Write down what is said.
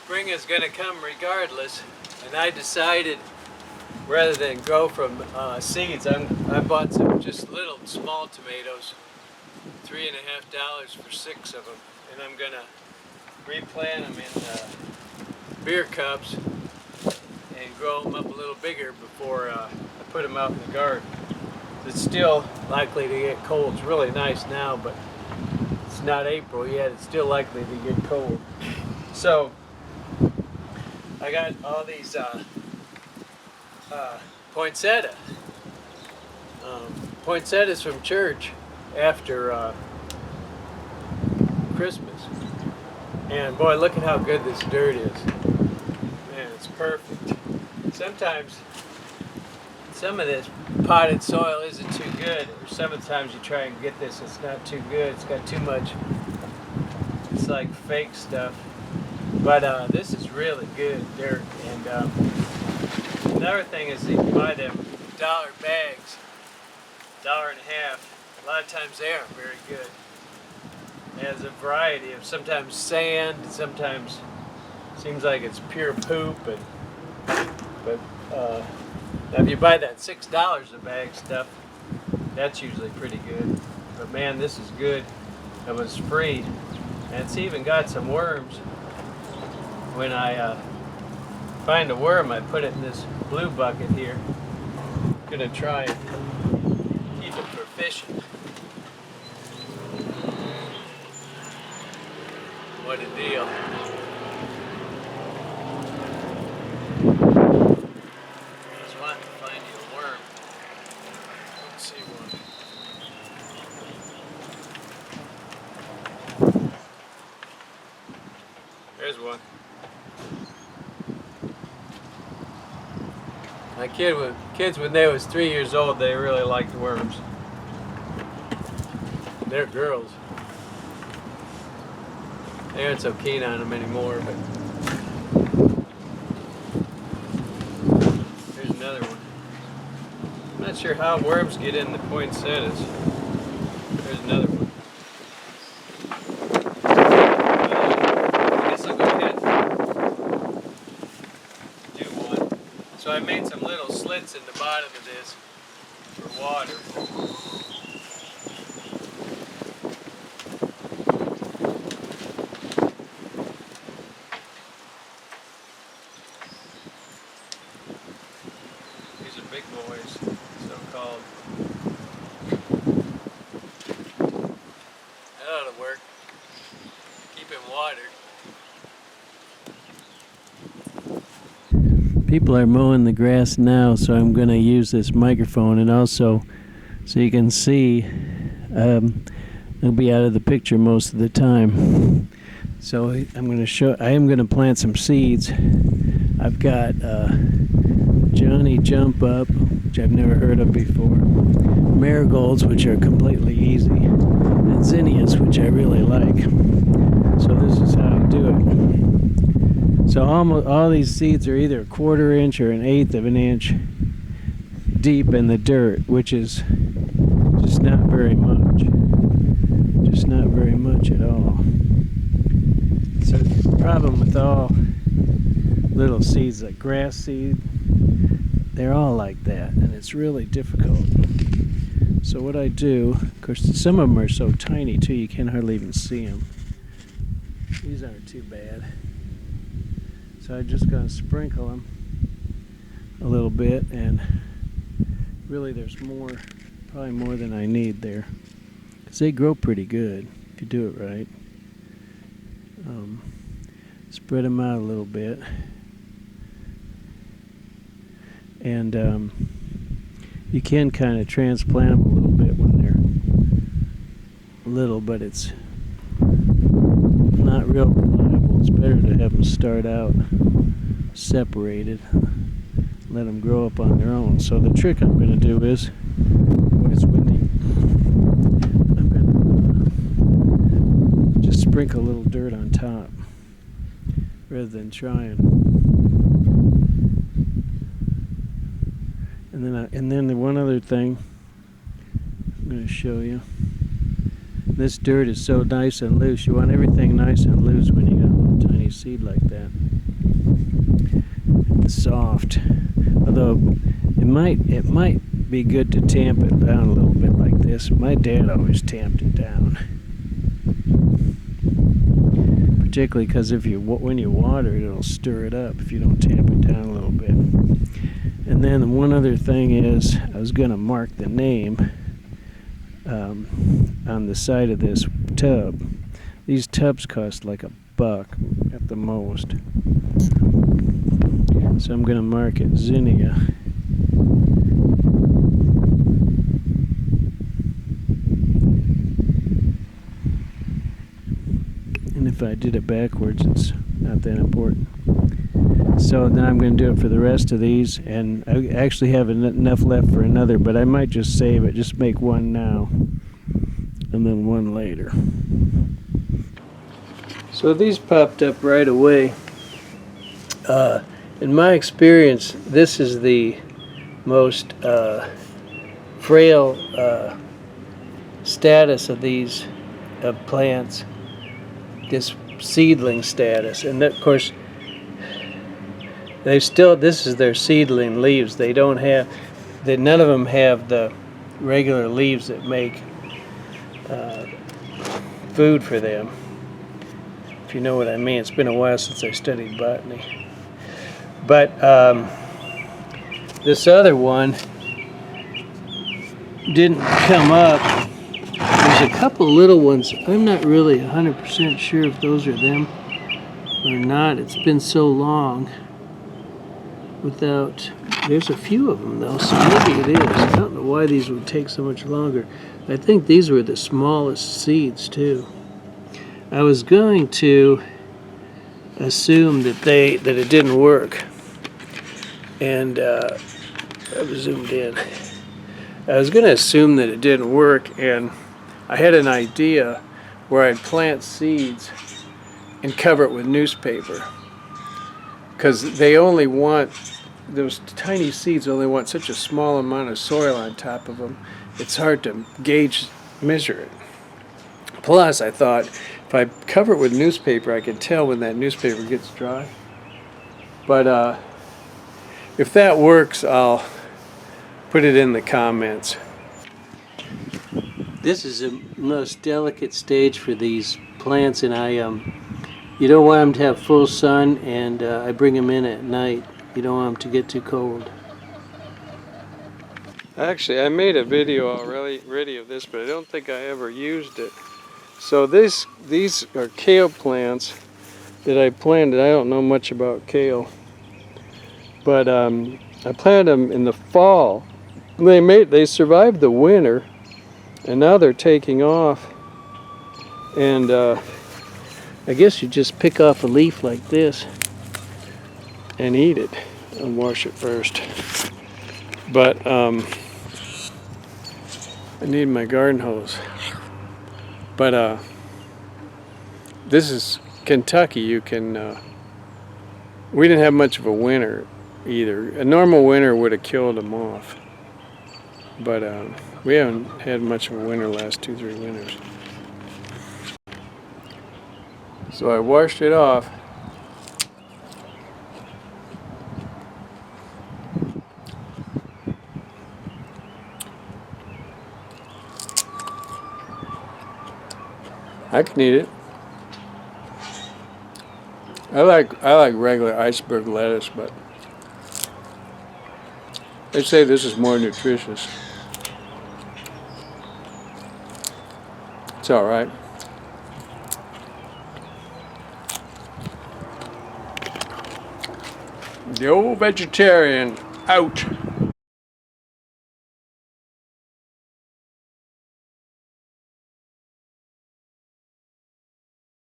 spring is going to come regardless, and I decided rather than grow from seeds, I bought some just little small tomatoes, $3.50 for 6 of them, and I'm going to replant them in beer cups and grow them up a little bigger before I put them out in the garden. It's still likely to get cold. It's really nice now, but it's not April yet. It's still likely to get cold. So I got all these poinsettia. Poinsettias from church after Christmas. And boy, look at how good this dirt is. Man, it's perfect. Sometimes some of this potted soil isn't too good, or some of the times you try and get this, it's not too good. It's got too much, it's like fake stuff. But this is really good dirt. And another thing is that you buy them dollar bags, $1.50. A lot of times they aren't very good. It has a variety of sometimes sand, sometimes seems like it's pure poop, but now if you buy that $6 a bag stuff, that's usually pretty good. But man, this is good. It was free, and it's even got some worms. When I find a worm, I put it in this blue bucket here. I'm gonna try and keep it for fishing. What a deal. Just wanted to find you a worm. Let's see one. There's one. My kids when they was 3 years old, they really liked worms. They're girls. They aren't so keen on them anymore, but here's another one. I'm not sure how worms get in the poinsettias. There's another one. I guess I'll go ahead and do one. So I made some little slits in the bottom of this for water. Big boys, so-called. That ought to work. Keep him watered. People are mowing the grass now, so I'm going to use this microphone, and also so you can see it'll be out of the picture most of the time. So I am going to plant some seeds. I've got Johnny Jump Up, which I've never heard of before, marigolds, which are completely easy, and zinnias, which I really like. So this is how I do it. So almost all these seeds are either a 1/4 inch or 1/8 of an inch deep in the dirt, which is just not very much. Just not very much at all. So the problem with all little seeds like grass seed, they're all like that, and it's really difficult. So what I do, of course, some of them are so tiny too you can't hardly even see them. These aren't too bad. So I'm just going to sprinkle them a little bit, and really there's more, probably more than I need there, because they grow pretty good if you do it right. Spread them out a little bit. And you can kind of transplant them a little bit when they're little, but it's not real reliable. It's better to have them start out separated, let them grow up on their own. So the trick I'm going to do is I'm going to just sprinkle a little dirt on top rather than trying. And then the one other thing I'm going to show you. This dirt is so nice and loose. You want everything nice and loose when you got a little tiny seed like that. soft. Although it might be good to tamp it down a little bit like this. My dad always tamped it down. Particularly because when you water it, it'll stir it up if you don't tamp it down a little bit. And then one other thing is, I was going to mark the name on the side of this tub. These tubs cost like $1 at the most. So I'm going to mark it zinnia. And if I did it backwards, it's not that important. So then I'm going to do it for the rest of these, and I actually have enough left for another, but I might just save it, just make one now and then one later. So these popped up right away. In my experience, this is the most frail status of these plants, this seedling status, and that, of course, this is their seedling leaves. None of them have the regular leaves that make food for them, if you know what I mean. It's been a while since I studied botany. But this other one didn't come up. There's a couple little ones. I'm not really 100% sure if those are them or not. It's been so long without. There's a few of them though, so maybe it is. I don't know why these would take so much longer. I think these were the smallest seeds too. I was going to assume that it didn't work, and I was zoomed in. I was going to assume that it didn't work, and I had an idea where I'd plant seeds and cover it with newspaper, because those tiny seeds only want such a small amount of soil on top of them. It's hard to measure it. Plus, I thought if I cover it with newspaper, I can tell when that newspaper gets dry. But if that works, I'll put it in the comments. This is the most delicate stage for these plants, and you don't want them to have full sun, and I bring them in at night. You don't want them to get too cold. Actually, I made a video already of this, but I don't think I ever used it. So these are kale plants that I planted. I don't know much about kale, but I planted them in the fall. They survived the winter, and now they're taking off. And I guess you just pick off a leaf like this and eat it and wash it first. But I need my garden hose. But this is Kentucky. We didn't have much of a winter either. A normal winter would have killed them off. But we haven't had much of a winter last 2-3 winters. So I washed it off. I can eat it. I like regular iceberg lettuce, but they say this is more nutritious. It's all right. The old vegetarian out.